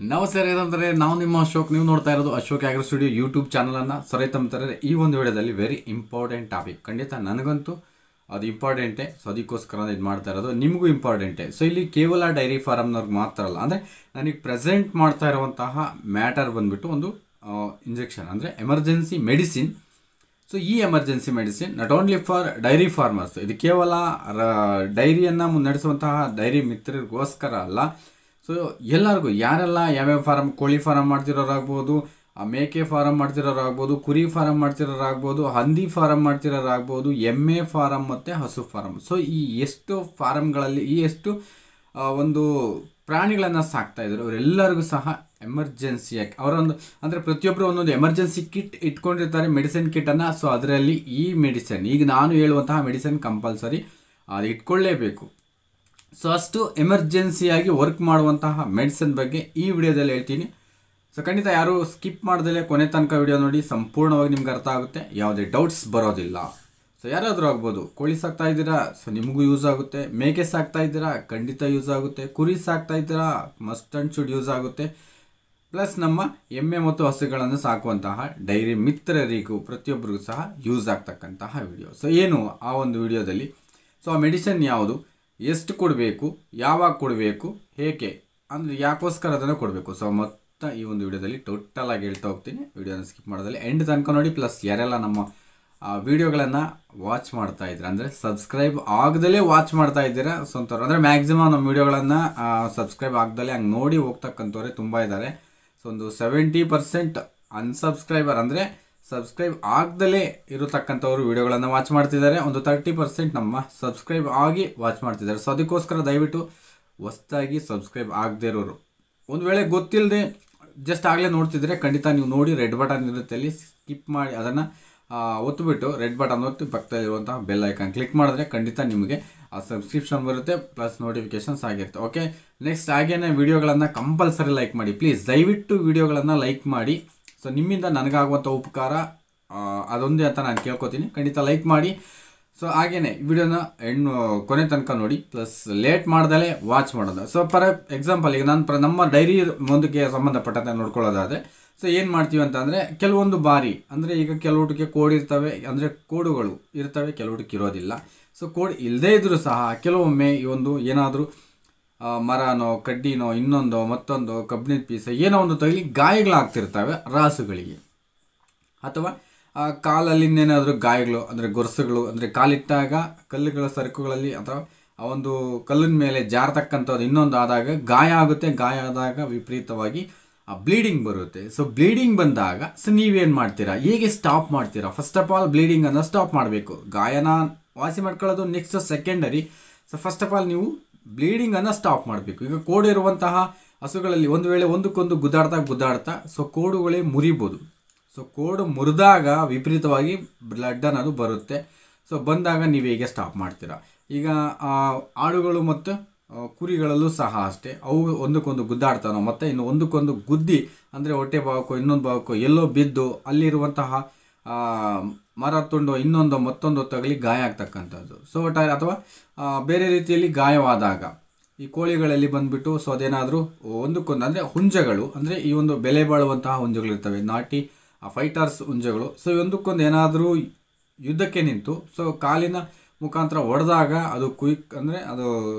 ನಮಸ್ಕಾರ ಏನಂದರೆ ನಾವು ನಿಮ್ಮ ಅಶೋಕ್, ನೀವು ನೋಡ್ತಾ ಇರೋದು ಅಶೋಕ್ ಆಗ್ರೋ ಸ್ಟುಡಿಯೋ ಯೂಟ್ಯೂಬ್ ಚಾನಲನ್ನು. ಸರಿತಂತಾರೆ ಈ ಒಂದು ವಿಡಿಯೋದಲ್ಲಿ ವೆರಿ ಇಂಪಾರ್ಟೆಂಟ್ ಟಾಪಿಕ್. ಖಂಡಿತ ನನಗಂತೂ ಅದು ಇಂಪಾರ್ಟೆಂಟೇ. ಸೊ ಅದಕ್ಕೋಸ್ಕರ ಇದು ಮಾಡ್ತಾ ಇರೋದು, ನಿಮಗೂ ಇಂಪಾರ್ಟೆಂಟೇ. ಸೊ ಇಲ್ಲಿ ಕೇವಲ ಡೈರಿ ಫಾರಮ್ನವ್ರಿಗೆ ಮಾತ್ರ ಅಲ್ಲ, ಅಂದರೆ ನನಗೆ ಪ್ರೆಸೆಂಟ್ ಮಾಡ್ತಾ ಇರುವಂತಹ ಮ್ಯಾಟರ್ ಬಂದುಬಿಟ್ಟು ಒಂದು ಇಂಜೆಕ್ಷನ್, ಅಂದರೆ ಎಮರ್ಜೆನ್ಸಿ ಮೆಡಿಸಿನ್. ಸೊ ಈ emergency medicine not only for dairy farmers, ಇದು ಕೇವಲ ಡೈರಿಯನ್ನು ಮುನ್ನಡೆಸುವಂತಹ ಡೈರಿ ಮಿತ್ರರಿಗೋಸ್ಕರ ಅಲ್ಲ. ಸೊ ಎಲ್ಲರಿಗೂ, ಯಾರೆಲ್ಲ ಯಾವ್ಯಾವ ಫಾರಮ್, ಕೋಳಿ ಫಾರಮ್ ಮಾಡ್ತಿರೋರಾಗ್ಬೋದು, ಮೇಕೆ ಫಾರಮ್ ಮಾಡ್ತಿರೋರಾಗ್ಬೋದು, ಕುರಿ ಫಾರಮ್ ಮಾಡ್ತಿರೋರಾಗ್ಬೋದು, ಹಂದಿ ಫಾರಮ್ ಮಾಡ್ತಿರೋರಾಗ್ಬೋದು, ಎಮ್ಮೆ ಫಾರಮ್ ಮತ್ತು ಹಸು ಫಾರಮ್. ಸೊ ಈ ಎಷ್ಟು ಫಾರಮ್ಗಳಲ್ಲಿ ಈ ಎಷ್ಟು ಒಂದು ಪ್ರಾಣಿಗಳನ್ನು ಸಾಕ್ತಾ ಇದ್ರು ಅವರೆಲ್ಲರಿಗೂ ಸಹ ಎಮರ್ಜೆನ್ಸಿಯಾಗಿ ಅವರೊಂದು, ಅಂದರೆ ಪ್ರತಿಯೊಬ್ಬರು ಒಂದೊಂದು ಎಮರ್ಜೆನ್ಸಿ ಕಿಟ್ ಇಟ್ಕೊಂಡಿರ್ತಾರೆ, ಮೆಡಿಸಿನ್ ಕಿಟ್ಟನ್ನು. ಸೊ ಅದರಲ್ಲಿ ಈ ಮೆಡಿಸಿನ್, ಈಗ ನಾನು ಹೇಳುವಂತಹ ಮೆಡಿಸಿನ್ ಕಂಪಲ್ಸರಿ ಅದು ಇಟ್ಕೊಳ್ಳೇಬೇಕು. ಸೊ ಅಷ್ಟು ಎಮರ್ಜೆನ್ಸಿಯಾಗಿ ವರ್ಕ್ ಮಾಡುವಂತಹ ಮೆಡಿಸಿನ್ ಬಗ್ಗೆ ಈ ವಿಡಿಯೋದಲ್ಲಿ ಹೇಳ್ತೀನಿ. ಸೊ ಖಂಡಿತ ಯಾರು ಸ್ಕಿಪ್ ಮಾಡ್ದಲೇ ಕೊನೆ ತನಕ ವಿಡಿಯೋ ನೋಡಿ, ಸಂಪೂರ್ಣವಾಗಿ ನಿಮ್ಗೆ ಅರ್ಥ ಆಗುತ್ತೆ, ಯಾವುದೇ ಡೌಟ್ಸ್ ಬರೋದಿಲ್ಲ. ಸೊ ಯಾರಾದರೂ ಆಗ್ಬೋದು, ಕೋಳಿ ಸಾಕ್ತಾ ಇದ್ದೀರಾ, ಸೊ ನಿಮಗೂ ಯೂಸ್ ಆಗುತ್ತೆ. ಮೇಕೆ ಸಾಕ್ತಾ ಇದ್ದೀರಾ, ಖಂಡಿತ ಯೂಸ್ ಆಗುತ್ತೆ. ಕುರಿ ಸಾಕ್ತಾ ಇದ್ದೀರಾ, ಮಸ್ಟ್ ಆ್ಯಂಡ್ ಶುಡ್ ಯೂಸ್ ಆಗುತ್ತೆ. ಪ್ಲಸ್ ನಮ್ಮ ಎಮ್ಮೆ ಮತ್ತು ಹಸುಗಳನ್ನು ಸಾಕುವಂತಹ ಡೈರಿ ಮಿತ್ರರಿಗೂ ಪ್ರತಿಯೊಬ್ಬರಿಗೂ ಸಹ ಯೂಸ್ ಆಗ್ತಕ್ಕಂತಹ ವಿಡಿಯೋ. ಸೊ ಏನು ಆ ಒಂದು ವಿಡಿಯೋದಲ್ಲಿ, ಸೊ ಆ ಮೆಡಿಸಿನ್ ಯಾವುದು, ಎಷ್ಟು ಕೊಡಬೇಕು, ಯಾವಾಗ ಕೊಡಬೇಕು, ಹೇಗೆ, ಅಂದರೆ ಯಾಕೋಸ್ಕರ ಅದನ್ನು ಕೊಡಬೇಕು. ಸೊ ಮೊತ್ತ ಈ ಒಂದು ವಿಡಿಯೋದಲ್ಲಿ ಟೋಟಲ್ ಆಗಿ ಹೇಳ್ತಾ ಹೋಗ್ತೀನಿ. ವಿಡಿಯೋನ ಸ್ಕಿಪ್ ಮಾಡೋದಲ್ಲಿ ಎಂಡ್ ತನಕ ನೋಡಿ. ಪ್ಲಸ್ ಯಾರೆಲ್ಲ ನಮ್ಮ ವಿಡಿಯೋಗಳನ್ನು ವಾಚ್ ಮಾಡ್ತಾ ಇದ್ದೀರಾ, ಅಂದರೆ ಸಬ್ಸ್ಕ್ರೈಬ್ ಆಗದಲ್ಲೇ ವಾಚ್ ಮಾಡ್ತಾ ಇದ್ದೀರಾ ಸ್ವಂತವ್ರು, ಅಂದರೆ ಮ್ಯಾಕ್ಸಿಮಮ್ ನಮ್ಮ ವಿಡಿಯೋಗಳನ್ನು ಸಬ್ಸ್ಕ್ರೈಬ್ ಆಗದಲ್ಲೇ ಹಂಗೆ ನೋಡಿ ಹೋಗ್ತಕ್ಕಂಥವ್ರೆ ತುಂಬ ಇದ್ದಾರೆ. ಸೊ ಒಂದು 70% ಅನ್ಸಬ್ಸ್ಕ್ರೈಬರ್, ಅಂದರೆ ಸಬ್ಸ್ಕ್ರೈಬ್ ಆಗದಲ್ಲೇ ಇರತಕ್ಕಂಥವ್ರು ವಿಡಿಯೋಗಳನ್ನು ವಾಚ್ ಮಾಡ್ತಿದ್ದಾರೆ. ಒಂದು 30% ನಮ್ಮ ಸಬ್ಸ್ಕ್ರೈಬ್ ಆಗಿ ವಾಚ್ ಮಾಡ್ತಿದ್ದಾರೆ. ಸೊ ಅದಕ್ಕೋಸ್ಕರ ದಯವಿಟ್ಟು ಹೊಸ್ದಾಗಿ ಸಬ್ಸ್ಕ್ರೈಬ್ ಆಗದೇ ಇರೋರು, ಒಂದು ವೇಳೆ ಗೊತ್ತಿಲ್ಲದೆ ಜಸ್ಟ್ ಆಗಲೇ ನೋಡ್ತಿದ್ರೆ, ಖಂಡಿತ ನೀವು ನೋಡಿ ರೆಡ್ ಬಟನ್ ಇರುತ್ತೆ, ಅಲ್ಲಿ ಸ್ಕಿಪ್ ಮಾಡಿ ಅದನ್ನು ಒತ್ತುಬಿಟ್ಟು ರೆಡ್ ಬಟನ್ ಒತ್ತಿ ಪಕ್ಕದಲ್ಲಿರುವಂತಹ ಬೆಲ್ ಐಕಾನ್ ಕ್ಲಿಕ್ ಮಾಡಿದ್ರೆ ಖಂಡಿತ ನಿಮಗೆ ಆ ಸಬ್ಸ್ಕ್ರಿಪ್ಷನ್ ಬರುತ್ತೆ, ಪ್ಲಸ್ ನೋಟಿಫಿಕೇಷನ್ಸ್ ಆಗಿರುತ್ತೆ. ಓಕೆ, ನೆಕ್ಸ್ಟ್ ಹಾಗೇನೆ ವಿಡಿಯೋಗಳನ್ನು ಕಂಪಲ್ಸರಿ ಲೈಕ್ ಮಾಡಿ ಪ್ಲೀಸ್, ದಯವಿಟ್ಟು ವಿಡಿಯೋಗಳನ್ನು ಲೈಕ್ ಮಾಡಿ. ಸೊ ನಿಮ್ಮಿಂದ ನನಗಾಗುವಂಥ ಉಪಕಾರ ಅದೊಂದೇ ಅಂತ ನಾನು ಕೇಳ್ಕೊತೀನಿ, ಖಂಡಿತ ಲೈಕ್ ಮಾಡಿ. ಸೊ ಹಾಗೇನೆ ವಿಡಿಯೋನ ಕೊನೆ ತನಕ ನೋಡಿ, ಪ್ಲಸ್ ಲೇಟ್ ಮಾಡ್ದಲೇ ವಾಚ್ ಮಾಡೋದು. ಸೊ ಫಾರ್ ಎಕ್ಸಾಂಪಲ್, ಈಗ ನಾನು ನಮ್ಮ ಡೈರಿ ಒಂದಕ್ಕೆ ಸಂಬಂಧಪಟ್ಟಂತೆ ನೋಡ್ಕೊಳ್ಳೋದಾದರೆ, ಸೊ ಏನು ಮಾಡ್ತೀವಿ ಅಂತಂದರೆ, ಕೆಲವೊಂದು ಬಾರಿ, ಅಂದರೆ ಈಗ ಕೆಲವುಟಕ್ಕೆ ಕೋಡ್ ಇರ್ತವೆ, ಅಂದರೆ ಕೋಡುಗಳು ಇರ್ತವೆ, ಕೆಲವುಟಕ್ಕೆ ಇರೋದಿಲ್ಲ. ಸೊ ಕೋಡ್ ಇಲ್ಲದೇ ಇದ್ದರೂ ಸಹ ಕೆಲವೊಮ್ಮೆ ಈ ಒಂದು ಏನಾದರೂ ಮರನೋ ಕಡ್ಡಿನೋ ಇನ್ನೊಂದೋ ಮತ್ತೊಂದು ಕಬ್ಬಿಣದ ಪೀಸ ಏನೋ ಒಂದು ತಗಲಿ ಗಾಯಗಳಾಗ್ತಿರ್ತವೆ ರಾಸುಗಳಿಗೆ, ಅಥವಾ ಕಾಲಲ್ಲಿ ಇನ್ನೇನಾದರೂ ಗಾಯಗಳು, ಅಂದರೆ ಗೊರಸುಗಳು, ಅಂದರೆ ಕಾಲಿಟ್ಟಾಗ ಕಲ್ಲುಗಳ ಸರಕುಗಳಲ್ಲಿ ಅಥವಾ ಆ ಒಂದು ಕಲ್ಲಿನ ಮೇಲೆ ಜಾರತಕ್ಕಂಥದ್ದು ಇನ್ನೊಂದು ಆದಾಗ ಗಾಯ ಆಗುತ್ತೆ. ಗಾಯ ಆದಾಗ ವಿಪರೀತವಾಗಿ ಬ್ಲೀಡಿಂಗ್ ಬರುತ್ತೆ. ಸೊ ಬ್ಲೀಡಿಂಗ್ ಬಂದಾಗ ಸೊ ನೀವೇನು ಮಾಡ್ತೀರಾ, ಹೇಗೆ ಸ್ಟಾಪ್ ಮಾಡ್ತೀರಾ? ಫಸ್ಟ್ ಆಫ್ ಆಲ್ ಬ್ಲೀಡಿಂಗನ್ನು ಸ್ಟಾಪ್ ಮಾಡಬೇಕು, ಗಾಯನ ವಾಸಿ ಮಾಡ್ಕೊಳ್ಳೋದು next secondary. So first of all ನೀವು ಬ್ಲೀಡಿಂಗನ್ನು ಸ್ಟಾಪ್ ಮಾಡಬೇಕು. ಈಗ ಕೋಡು ಇರುವಂತಹ ಹಸುಗಳಲ್ಲಿ ಒಂದು ವೇಳೆ ಒಂದಕ್ಕೊಂದು ಗುದ್ದಾಡ್ತಾ ಸೊ ಕೋಡುಗಳೇ ಮುರಿಬೋದು. ಸೊ ಕೋಡು ಮುರಿದಾಗ ವಿಪರೀತವಾಗಿ ಬ್ಲಡ್ ಅನ್ನೋದು ಬರುತ್ತೆ. ಸೊ ಬಂದಾಗ ನೀವು ಹೇಗೆ ಸ್ಟಾಪ್ ಮಾಡ್ತೀರಾ? ಈಗ ಆಡುಗಳು ಮತ್ತು ಕುರಿಗಳಲ್ಲೂ ಸಹ ಅಷ್ಟೇ, ಅವು ಒಂದಕ್ಕೊಂದು ಗುದ್ದಾಡ್ತಾನೋ ಮತ್ತು ಇನ್ನು ಒಂದಕ್ಕೊಂದು ಗುದ್ದಿ, ಅಂದರೆ ಹೊಟ್ಟೆ ಭಾಗಕ್ಕೋ ಇನ್ನೊಂದು ಭಾಗಕ್ಕೋ ಎಲ್ಲೋ ಬಿದ್ದು ಅಲ್ಲಿರುವಂತಹ ಮರ ತುಂಡು ಇನ್ನೊಂದು ಮತ್ತೊಂದು ತಗಲಿ ಗಾಯ ಆಗ್ತಕ್ಕಂಥದ್ದು. ಸೊ ಒಟ್ಟಾರೆ ಅಥವಾ ಬೇರೆ ರೀತಿಯಲ್ಲಿ ಗಾಯವಾದಾಗ ಈ ಕೋಳಿಗಳಲ್ಲಿ ಬಂದುಬಿಟ್ಟು, ಸೊ ಅದೇನಾದರೂ ಒಂದಕ್ಕೊಂದು, ಅಂದರೆ ಹುಂಜಗಳು, ಅಂದರೆ ಈ ಒಂದು ಬೆಲೆ ಬಾಳುವಂತಹ ಹುಂಜಗಳಿರ್ತವೆ, ನಾಟಿ ಫೈಟರ್ಸ್ ಹುಂಜಗಳು. ಸೊ ಒಂದಕ್ಕೊಂದು ಏನಾದರೂ ಯುದ್ಧಕ್ಕೆ ನಿಂತು ಸೊ ಕಾಲಿನ ಮುಖಾಂತರ ಹೊಡೆದಾಗ ಅದು ಕ್ವಿಕ್, ಅಂದರೆ ಅದು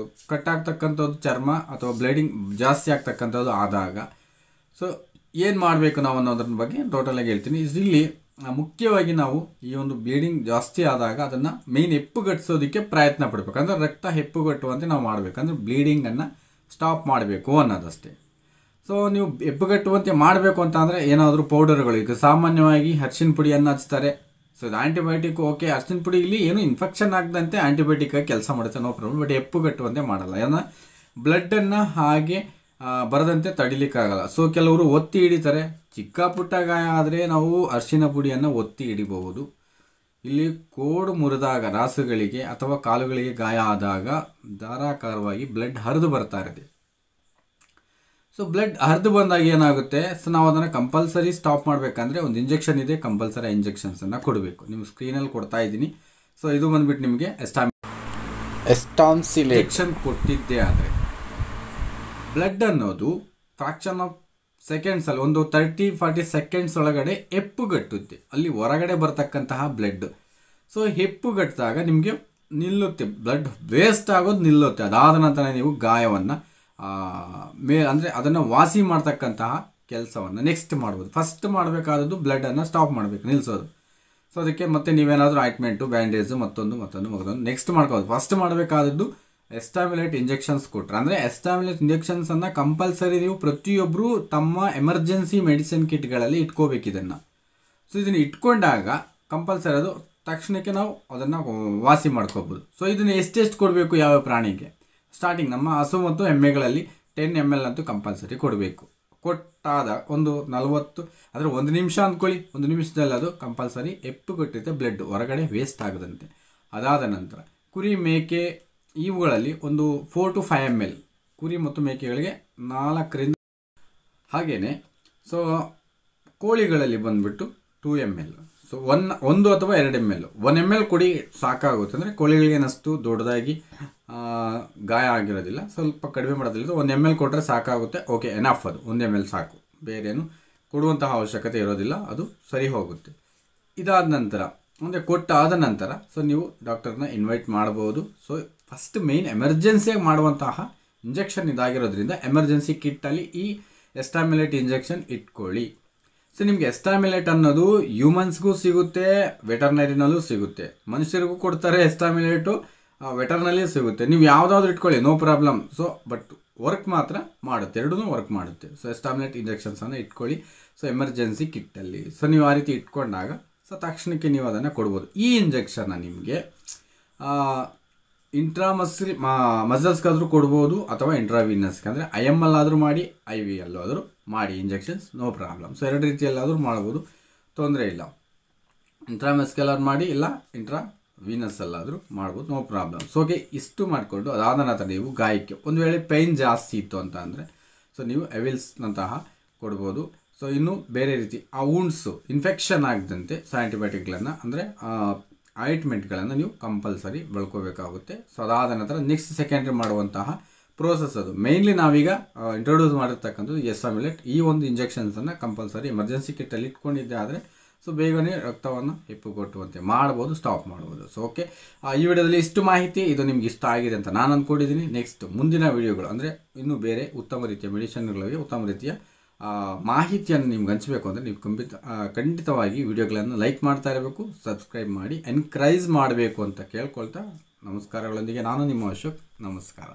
ಕಟ್ಟಾಗ್ತಕ್ಕಂಥದ್ದು ಚರ್ಮ ಅಥವಾ ಬ್ಲೀಡಿಂಗ್ ಜಾಸ್ತಿ ಆಗ್ತಕ್ಕಂಥದ್ದು ಆದಾಗ ಸೊ ಏನು ಮಾಡಬೇಕು ನಾವು ಅನ್ನೋದ್ರ ಬಗ್ಗೆ ಟೋಟಲಾಗಿ ಹೇಳ್ತೀನಿ. ಇಲ್ಲಿ ಮುಖ್ಯವಾಗಿ ನಾವು ಈ ಒಂದು ಬ್ಲೀಡಿಂಗ್ ಜಾಸ್ತಿ ಆದಾಗ ಅದನ್ನು ಮೇಯ್ನ್ ಹೆಪ್ಪುಗಟ್ಟಿಸೋದಕ್ಕೆ ಪ್ರಯತ್ನ ಪಡಬೇಕು, ಅಂದರೆ ರಕ್ತ ಹೆಪ್ಪುಗಟ್ಟುವಂತೆ ನಾವು ಮಾಡಬೇಕು, ಅಂದರೆ ಬ್ಲೀಡಿಂಗನ್ನು ಸ್ಟಾಪ್ ಮಾಡಬೇಕು ಅನ್ನೋದಷ್ಟೇ. ಸೊ ನೀವು ಹೆಪ್ಪುಗಟ್ಟುವಂತೆ ಮಾಡಬೇಕು ಅಂತ ಅಂದರೆ ಏನಾದರೂ ಪೌಡರ್ಗಳು, ಈಗ ಸಾಮಾನ್ಯವಾಗಿ ಅರಿಶಿನ ಪುಡಿಯನ್ನು ಹಚ್ತಾರೆ. ಸೊ ಇದು ಆ್ಯಂಟಿಬಯೋಟಿಕ್, ಓಕೆ, ಅರಿಶಿನ ಪುಡಿ ಇಲ್ಲಿ ಏನು ಇನ್ಫೆಕ್ಷನ್ ಆಗದಂತೆ ಆ್ಯಂಟಿಬಯೋಟಿಕ್ ಆಗಿ ಕೆಲಸ ಮಾಡುತ್ತೆ, ನೋ ಪ್ರಾಬ್ಲಮ್. ಬಟ್ ಹೆಪ್ಪುಗಟ್ಟುವಂತೆ ಮಾಡಲ್ಲ, ಏನೋ ಬ್ಲಡ್ಡನ್ನು ಹಾಗೆ ಬರದಂತೆ ತಡಿಲಿಕ್ಕಾಗಲ್ಲ. ಸೊ ಕೆಲವರು ಒತ್ತಿ ಹಿಡಿತಾರೆ, ಚಿಕ್ಕ ಪುಟ್ಟ ಗಾಯ ಆದರೆ ನಾವು ಅರಿಶಿನ ಪುಡಿಯನ್ನು ಒತ್ತಿ ಹಿಡಿಬಹುದು. ಇಲ್ಲಿ ಕೋಡು ಮುರಿದಾಗ ರಾಸುಗಳಿಗೆ ಅಥವಾ ಕಾಲುಗಳಿಗೆ ಗಾಯ ಆದಾಗ ಧಾರಾಕಾರವಾಗಿ ಬ್ಲಡ್ ಹರಿದು ಬರ್ತಾ ಇರುತ್ತೆ. ಸೊ ಬ್ಲಡ್ ಹರಿದು ಬಂದಾಗ ಏನಾಗುತ್ತೆ, ಸೊ ನಾವು ಅದನ್ನು ಕಂಪಲ್ಸರಿ ಸ್ಟಾಪ್ ಮಾಡಬೇಕಂದ್ರೆ ಒಂದು ಇಂಜೆಕ್ಷನ್ ಇದೆ, ಕಂಪಲ್ಸರಿ ಇಂಜೆಕ್ಷನ್ಸನ್ನು ಕೊಡಬೇಕು. ನಿಮ್ಮ ಸ್ಕ್ರೀನಲ್ಲಿ ಕೊಡ್ತಾ ಇದ್ದೀನಿ. ಸೊ ಇದು ಬಂದುಬಿಟ್ಟು ನಿಮಗೆ ಎಸ್ಟಾಮ್ಸಿಲೇಷನ್ ಕೊಟ್ಟಿದ್ದೇ ಆದರೆ ಬ್ಲಡ್ ಅನ್ನೋದು ಫ್ರಾಕ್ಷನ್ ಆಫ್ ಸೆಕೆಂಡ್ಸಲ್ಲಿ ಒಂದು 30-40 ಸೆಕೆಂಡ್ಸ್ ಒಳಗಡೆ ಹೆಪ್ಪುಗಟ್ಟುತ್ತೆ, ಅಲ್ಲಿ ಹೊರಗಡೆ ಬರ್ತಕ್ಕಂತಹ ಬ್ಲಡ್. ಸೊ ಹೆಪ್ಪುಗಟ್ಟಿದಾಗ ನಿಮಗೆ ನಿಲ್ಲುತ್ತೆ, ಬ್ಲಡ್ ವೇಸ್ಟ್ ಆಗೋದು ನಿಲ್ಲುತ್ತೆ. ಅದಾದ ನಂತರ ನೀವು ಗಾಯವನ್ನು ಅಂದರೆ ಅದನ್ನು ವಾಸಿ ಮಾಡ್ತಕ್ಕಂತಹ ಕೆಲಸವನ್ನು ನೆಕ್ಸ್ಟ್ ಮಾಡ್ಬೋದು. ಫಸ್ಟ್ ಮಾಡಬೇಕಾದದ್ದು ಬ್ಲಡನ್ನು ಸ್ಟಾಪ್ ಮಾಡಬೇಕು, ನಿಲ್ಲಿಸೋದು. ಸೊ ಅದಕ್ಕೆ ಮತ್ತೆ ನೀವೇನಾದರೂ ಆಯಿಂಟ್ಮೆಂಟು, ಬ್ಯಾಂಡೇಜು, ಮತ್ತೊಂದು ನೆಕ್ಸ್ಟ್ ಮಾಡ್ಕೋಬೋದು. ಫಸ್ಟ್ ಮಾಡಬೇಕಾದದ್ದು ಎಸ್ಟಾಮಿಲೇಟ್ ಇಂಜೆಕ್ಷನ್ಸ್ ಕೊಟ್ಟರೆ, ಅಂದರೆ ಎಸ್ಟಾಮಿಲೇಟ್ ಇಂಜೆಕ್ಷನ್ಸನ್ನು ಕಂಪಲ್ಸರಿ ನೀವು ಪ್ರತಿಯೊಬ್ಬರು ತಮ್ಮ ಎಮರ್ಜೆನ್ಸಿ ಮೆಡಿಸಿನ್ ಕಿಟ್ಗಳಲ್ಲಿ ಇಟ್ಕೋಬೇಕು ಇದನ್ನು. ಸೊ ಇದನ್ನು ಇಟ್ಕೊಂಡಾಗ ಕಂಪಲ್ಸರಿ ಅದು ತಕ್ಷಣಕ್ಕೆ ನಾವು ಅದನ್ನು ವಾಸಿ ಮಾಡ್ಕೋಬೋದು. ಸೊ ಇದನ್ನು ಎಷ್ಟೆಷ್ಟು ಕೊಡಬೇಕು ಯಾವ ಪ್ರಾಣಿಗೆ? ಸ್ಟಾರ್ಟಿಂಗ್ ನಮ್ಮ ಹಸು ಮತ್ತು ಎಮ್ಮೆಗಳಲ್ಲಿ 10 ml ಅಂತೂ ಕಂಪಲ್ಸರಿ ಕೊಡಬೇಕು. ಕೊಟ್ಟಾದ ಒಂದು 40 ಅಂದರೆ 1 ನಿಮಿಷ ಅಂದ್ಕೊಳ್ಳಿ, 1 ನಿಮಿಷದಲ್ಲಿ ಅದು ಕಂಪಲ್ಸರಿ ಹೆಪ್ಪುಗಟ್ಟಿರುತ್ತೆ, ಬ್ಲಡ್ ಹೊರಗಡೆ ವೇಸ್ಟ್ ಆಗದಂತೆ. ಅದಾದ ನಂತರ ಕುರಿ, ಮೇಕೆ ಇವುಗಳಲ್ಲಿ ಒಂದು 4 to 5 ml, ಕುರಿ ಮತ್ತು ಮೇಕೆಗಳಿಗೆ 4ರಿಂದ. ಹಾಗೆಯೇ ಸೊ ಕೋಳಿಗಳಲ್ಲಿ ಬಂದುಬಿಟ್ಟು 2 ml. ಸೊ 1 ಅಥವಾ 2 ml. 1 ml ಕೊಡಿ ಸಾಕಾಗುತ್ತೆ, ಅಂದರೆ ಕೋಳಿಗಳಿಗೇನಷ್ಟು ದೊಡ್ಡದಾಗಿ ಗಾಯ ಆಗಿರೋದಿಲ್ಲ, ಸ್ವಲ್ಪ ಕಡಿಮೆ ಮಾಡೋದಿಲ್ಲ. 1 ml ಕೊಟ್ಟರೆ ಸಾಕಾಗುತ್ತೆ, ಓಕೆ ಎನಫ್, ಅದು 1 ml ಸಾಕು, ಬೇರೇನು ಕೊಡುವಂತಹ ಅವಶ್ಯಕತೆ ಇರೋದಿಲ್ಲ, ಅದು ಸರಿ ಹೋಗುತ್ತೆ. ಇದಾದ ನಂತರ ಅಂದರೆ ಕೊಟ್ಟಾದ ನಂತರ ಸೊ ನೀವು ಡಾಕ್ಟರ್ನ ಇನ್ವೈಟ್ ಮಾಡ್ಬೋದು. ಸೊ ಫಸ್ಟ್ ಮೇಯ್ನ್ ಎಮರ್ಜೆನ್ಸಿಯಾಗಿ ಮಾಡುವಂತಹ ಇಂಜೆಕ್ಷನ್ ಇದಾಗಿರೋದ್ರಿಂದ ಎಮರ್ಜೆನ್ಸಿ ಕಿಟ್ಟಲ್ಲಿ ಈ ಎಸ್ಟಾಮಿಲೇಟ್ ಇಂಜೆಕ್ಷನ್ ಇಟ್ಕೊಳ್ಳಿ. ಸೊ ನಿಮಗೆ ಎಸ್ಟಾಮಿಲೇಟ್ ಅನ್ನೋದು ಹ್ಯೂಮನ್ಸ್ಗೂ ಸಿಗುತ್ತೆ, ವೆಟರ್ನರಿನಲ್ಲೂ ಸಿಗುತ್ತೆ, ಮನುಷ್ಯರಿಗೂ ಕೊಡ್ತಾರೆ ಎಸ್ಟಾಮಿಲೇಟು, ವೆಟರ್ನಲ್ಲಿ ಸಿಗುತ್ತೆ. ನೀವು ಯಾವುದಾದ್ರೂ ಇಟ್ಕೊಳ್ಳಿ, no problem. So but work ಮಾತ್ರ ಮಾಡುತ್ತೆ, ಎರಡೂ ವರ್ಕ್ ಮಾಡುತ್ತೆ. ಸೊ ಎಸ್ಟಾಮಿಲೇಟ್ ಇಂಜೆಕ್ಷನ್ಸನ್ನು ಇಟ್ಕೊಳ್ಳಿ, ಸೊ ಎಮರ್ಜೆನ್ಸಿ ಕಿಟ್ಟಲ್ಲಿ. ಸೊ ನೀವು ಆ ರೀತಿ ಇಟ್ಕೊಂಡಾಗ ಸೊ ತಕ್ಷಣಕ್ಕೆ ನೀವು ಅದನ್ನು ಕೊಡ್ಬೋದು. ಈ ಇಂಜೆಕ್ಷನ್ನ ನಿಮಗೆ ಮಸಲ್ಸ್ಗಾದರೂ ಕೊಡ್ಬೋದು ಅಥವಾ ಇಂಟ್ರಾವೀನಸ್ಗೆ, ಅಂದರೆ IM ಆದರೂ ಮಾಡಿ, IV ಆದರೂ ಮಾಡಿ ಇಂಜೆಕ್ಷನ್ಸ್, ನೋ ಪ್ರಾಬ್ಲಮ್. ಸೊ 2 ರೀತಿಯಲ್ಲಾದರೂ ಮಾಡ್ಬೋದು, ತೊಂದರೆ ಇಲ್ಲ. ಇಂಟ್ರಾಮಸ್ಕ್ಯುಲರ್ ಮಾಡಿ, ಇಲ್ಲ ಇಂಟ್ರಾವೀನಸ್ಸಲ್ಲಾದರೂ ಮಾಡ್ಬೋದು, ನೋ ಪ್ರಾಬ್ಲಮ್. ಸೊ ಓಕೆ, ಇಷ್ಟು ಮಾಡಿಕೊಂಡು ಅದಾದ ನಂತರ ನೀವು ಗಾಯಕ್ಕೆ ಒಂದು ವೇಳೆ ಪೈನ್ ಜಾಸ್ತಿ ಇತ್ತು ಅಂತ ಅಂದರೆ ಸೊ ನೀವು ಎವಿಲ್ಸ್ನಂತಹ ಕೊಡ್ಬೋದು. ಸೊ ಇನ್ನು ಬೇರೆ ರೀತಿ ಆ ವೂಂಡ್ಸು ಇನ್ಫೆಕ್ಷನ್ ಆಗದಂತೆ ಸೊ ಆ್ಯಂಟಿಬಯೋಟಿಕ್ಗಳನ್ನು, ಅಂದರೆ ಆಯಿಂಟ್ಮೆಂಟ್ಗಳನ್ನು ನೀವು ಕಂಪಲ್ಸರಿ ಬಳಕೋಬೇಕಾಗುತ್ತೆ. ಸೊ ಅದಾದ ನಂತರ ನೆಕ್ಸ್ಟ್ ಸೆಕೆಂಡ್ರಿ ಮಾಡುವಂತಹ ಪ್ರೋಸೆಸ್ ಅದು. ಮೇಯ್ನ್ಲಿ ನಾವೀಗ ಇಂಟ್ರೊಡ್ಯೂಸ್ ಮಾಡಿರ್ತಕ್ಕಂಥದ್ದು ಎಸ್ಟಾಮಿಲೇಟ್. ಈ ಒಂದು ಇಂಜೆಕ್ಷನ್ಸನ್ನು ಕಂಪಲ್ಸರಿ ಎಮರ್ಜೆನ್ಸಿ ಕಿಟ್ಟಲ್ಲಿ ಇಟ್ಕೊಂಡಿದ್ದೆ ಆದರೆ ಸೊ ಬೇಗನೆ ರಕ್ತವನ್ನು ಹೆಪ್ಪುಗಟ್ಟುವಂತೆ ಮಾಡ್ಬೋದು, ಸ್ಟಾಪ್ ಮಾಡ್ಬೋದು. ಸೊ ಓಕೆ, ಈ ವಿಡಿಯೋದಲ್ಲಿ ಇಷ್ಟು ಮಾಹಿತಿ, ಇದು ನಿಮ್ಗೆ ಇಷ್ಟ ಆಗಿದೆ ಅಂತ ನಾನು ಅಂದ್ಕೊಂಡಿದ್ದೀನಿ. ನೆಕ್ಸ್ಟ್ ಮುಂದಿನ ವಿಡಿಯೋಗಳು ಅಂದರೆ ಇನ್ನೂ ಬೇರೆ ಉತ್ತಮ ರೀತಿಯ ಮೆಡಿಸಿನ್ಗಳಿಗೆ ಉತ್ತಮ ರೀತಿಯ ಮಾಹಿತಿಯನ್ನು ನಿಮ್ಗೆ ಹಂಚಬೇಕು ಅಂದರೆ ನೀವು ಖಂಡಿತವಾಗಿ ವಿಡಿಯೋಗಳನ್ನು ಲೈಕ್ ಮಾಡ್ತಾ ಇರಬೇಕು, ಸಬ್ಸ್ಕ್ರೈಬ್ ಮಾಡಿ, ಎನ್ಕರೇಜ್ ಮಾಡಬೇಕು ಅಂತ ಕೇಳ್ಕೊಳ್ತಾ ನಮಸ್ಕಾರಗಳೊಂದಿಗೆ ನಾನು ನಿಮ್ಮ ಅಶೋಕ್. ನಮಸ್ಕಾರ.